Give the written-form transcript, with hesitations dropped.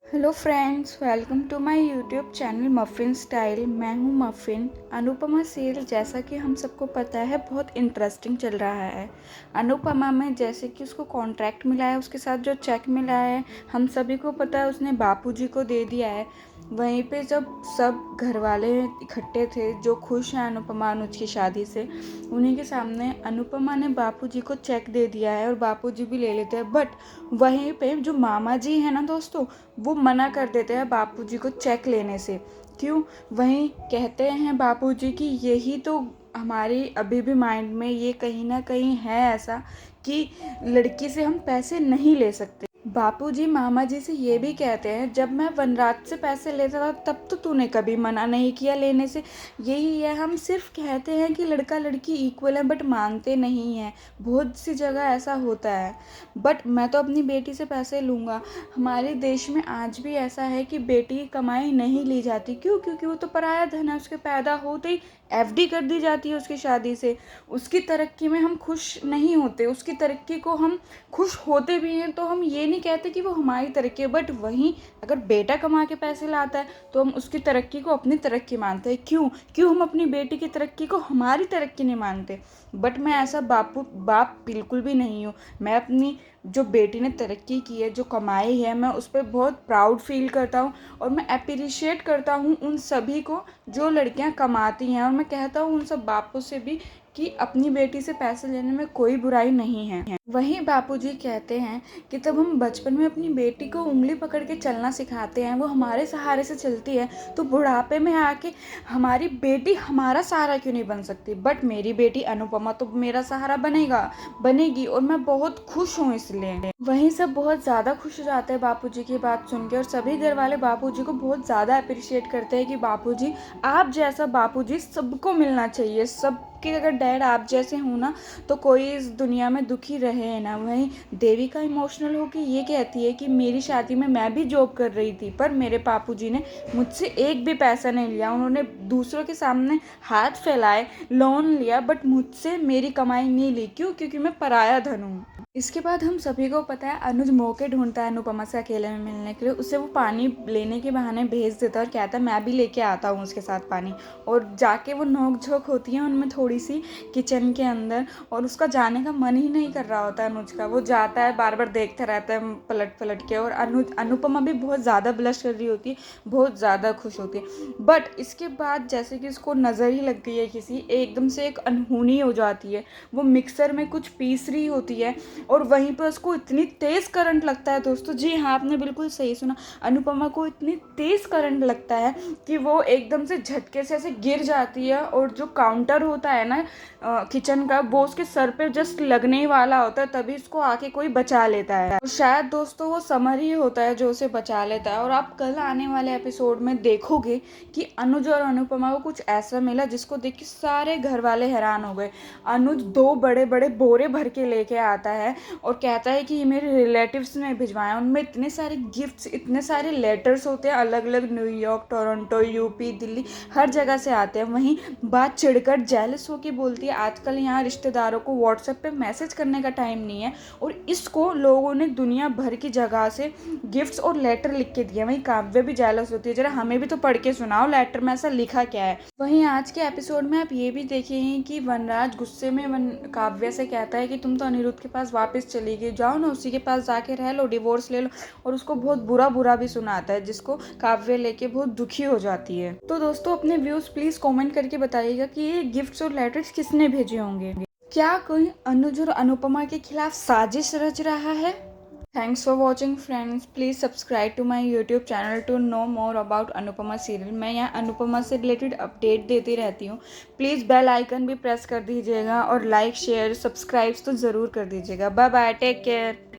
Hello friends, welcome to my YouTube channel Muffin Style. मैं हूं muffin. Anupama serial जैसा कि हम सबको पता है बहुत इंटरेस्टिंग चल रहा है। अनुपमा में जैसे कि उसको कॉन्ट्रैक्ट मिला है, उसके साथ जो चेक मिला है हम सभी को पता है, उसने बापूजी को दे दिया है। वहीं पे जब सब घर वाले इकट्ठे थे जो खुश हैं अनुपमा अनुज की शादी से, उन्हीं के सामने अनुपमा ने बापूजी को चेक दे दिया है और बापूजी भी ले लेते हैं। बट वहीं पे जो मामा जी हैं ना दोस्तों, वो मना कर देते हैं बापूजी को चेक लेने से। क्यों? वहीं कहते हैं बापूजी कि यही तो हमारी अभी भी माइंड में ये कहीं ना कहीं है ऐसा कि लड़की से हम पैसे नहीं ले सकते। बापूजी मामा जी से ये भी कहते हैं, जब मैं वनराज से पैसे लेता था तब तो तूने कभी मना नहीं किया लेने से। यही है, हम सिर्फ कहते हैं कि लड़का लड़की इक्वल है बट मानते नहीं हैं। बहुत सी जगह ऐसा होता है। बट मैं तो अपनी बेटी से पैसे लूँगा। हमारे देश में आज भी ऐसा है कि बेटी की कमाई नहीं ली जाती। क्यों? क्योंकि वो तो पराया धन है। उसके पैदा होते ही एफडी कर दी जाती है उसकी शादी से। उसकी तरक्की में हम खुश नहीं होते, उसकी तरक्की को हम खुश होते भी हैं तो हम ये नहीं कहते कि वो हमारी तरक्की है। बट वहीं अगर बेटा कमा के पैसे लाता है तो हम उसकी तरक्की को अपनी तरक्की मानते हैं। क्यों? क्यों हम अपनी बेटी की तरक्की को हमारी तरक्की नहीं मानते? बट मैं ऐसा बाप बिल्कुल भी नहीं हूँ। मैं अपनी जो बेटी ने तरक्की की है, जो कमाई है, मैं उस पर बहुत प्राउड फील करता हूँ और मैं अप्रिशिएट करता हूँ उन सभी को जो लड़कियाँ कमाती हैं। और मैं कहता हूँ उन सब बापों से भी कि अपनी बेटी से पैसे लेने में कोई बुराई नहीं है। वहीं बापूजी कहते हैं कि तब हम बचपन में अपनी बेटी को उंगली पकड़ के चलना सिखाते हैं, वो हमारे सहारे से चलती है, तो बुढ़ापे में आके हमारी बेटी हमारा सहारा क्यों नहीं बन सकती? बट मेरी बेटी अनुपमा तो मेरा सहारा बनेगी और मैं बहुत खुश हूँ इसलिए। वहीं सब बहुत ज़्यादा खुश हो जाते हैं बापूजी की बात सुन के और सभी घर वाले बापूजी को बहुत ज़्यादा अप्रिशिएट करते हैं कि बापूजी, आप जैसा बापूजी सबको मिलना चाहिए। सबके अगर डैड आप जैसे हो ना तो कोई इस दुनिया में दुखी रहे ना। वहीं देविका इमोशनल होकर ये कहती है कि मेरी शादी में मैं भी जॉब कर रही थी पर मेरे बापूजी ने मुझसे एक भी पैसा नहीं लिया। उन्होंने दूसरों के सामने हाथ फैलाए, लोन लिया, बट मुझसे मेरी कमाई नहीं ली। क्यों? क्योंकि मैं पराया धन हूँ। इसके बाद हम सभी को पता है अनुज मौके ढूंढता है अनुपमा से अकेले में मिलने के लिए। उसे वो पानी लेने के बहाने भेज देता है और कहता है मैं भी लेके आता हूँ उसके साथ पानी। और जाके वो नोक झोंक होती है उनमें थोड़ी सी किचन के अंदर और उसका जाने का मन ही नहीं कर रहा होता है अनुज का। वो जाता है, बार बार देखता रहता है पलट पलट के। और अनुपमा भी बहुत ज़्यादा ब्लश कर रही होती है, बहुत ज़्यादा खुश होती है। बट इसके बाद जैसे कि उसको नज़र ही लग गई है किसी, एकदम से एक अनहोनी हो जाती है। वो मिक्सर में कुछ पीस रही होती है और वहीं पर उसको इतनी तेज़ करंट लगता है दोस्तों। जी हाँ, आपने बिल्कुल सही सुना। अनुपमा को इतनी तेज़ करंट लगता है कि वो एकदम से झटके से ऐसे गिर जाती है और जो काउंटर होता है ना किचन का, वो उसके सर पे जस्ट लगने ही वाला होता है, तभी उसको आके कोई बचा लेता है। और शायद दोस्तों वो समर ही होता है जो उसे बचा लेता है। और आप कल आने वाले एपिसोड में देखोगे कि अनुज और अनुपमा को कुछ ऐसा मिला जिसको देख के सारे घर वाले हैरान हो गए। अनुज 2 बड़े बड़े बोरे भर के लेके आता है और कहता है कि ये मेरे रिलेटिव्स ने भिजवाए। उनमें इतने सारे गिफ्ट्स, इतने सारे लेटर्स होते हैं, अलग अलग न्यूयॉर्क, टोरंटो, यूपी, दिल्ली, हर जगह से आते हैं। वहीं बात चिढ़कर जेलस होकर बोलती है आजकल यहाँ रिश्तेदारों को व्हाट्सएप पे मैसेज करने का टाइम नहीं है और इसको लोगों ने दुनिया भर की जगह से गिफ्ट्स और लेटर लिख के दिए। वहीं काव्य भी जेलस होती है, जरा हमें भी तो पढ़ के सुनाओ लेटर में ऐसा लिखा क्या है। वहीं आज के एपिसोड में आप ये भी देखेंगे कि वनराज गुस्से में काव्य से कहता है कि तुम तो अनिरुद्ध के पास वापस चली गई, जाओ ना उसी के पास जाके रह लो, डिवोर्स ले लो। और उसको बहुत बुरा बुरा भी सुनाता है जिसको काव्य लेके बहुत दुखी हो जाती है। तो दोस्तों अपने व्यूज प्लीज कमेंट करके बताइएगा कि ये गिफ्ट्स और लेटर्स किसने भेजे होंगे। क्या कोई अनुज और अनुपमा के खिलाफ साजिश रच रहा है? Thanks for watching friends. Please subscribe to my YouTube channel to know more about Anupama serial. मैं यहाँ अनुपमा से रिलेटेड अपडेट देती रहती हूँ। प्लीज़ बेल आइकन भी प्रेस कर दीजिएगा और लाइक शेयर सब्सक्राइब तो ज़रूर कर दीजिएगा। Bye bye, take care.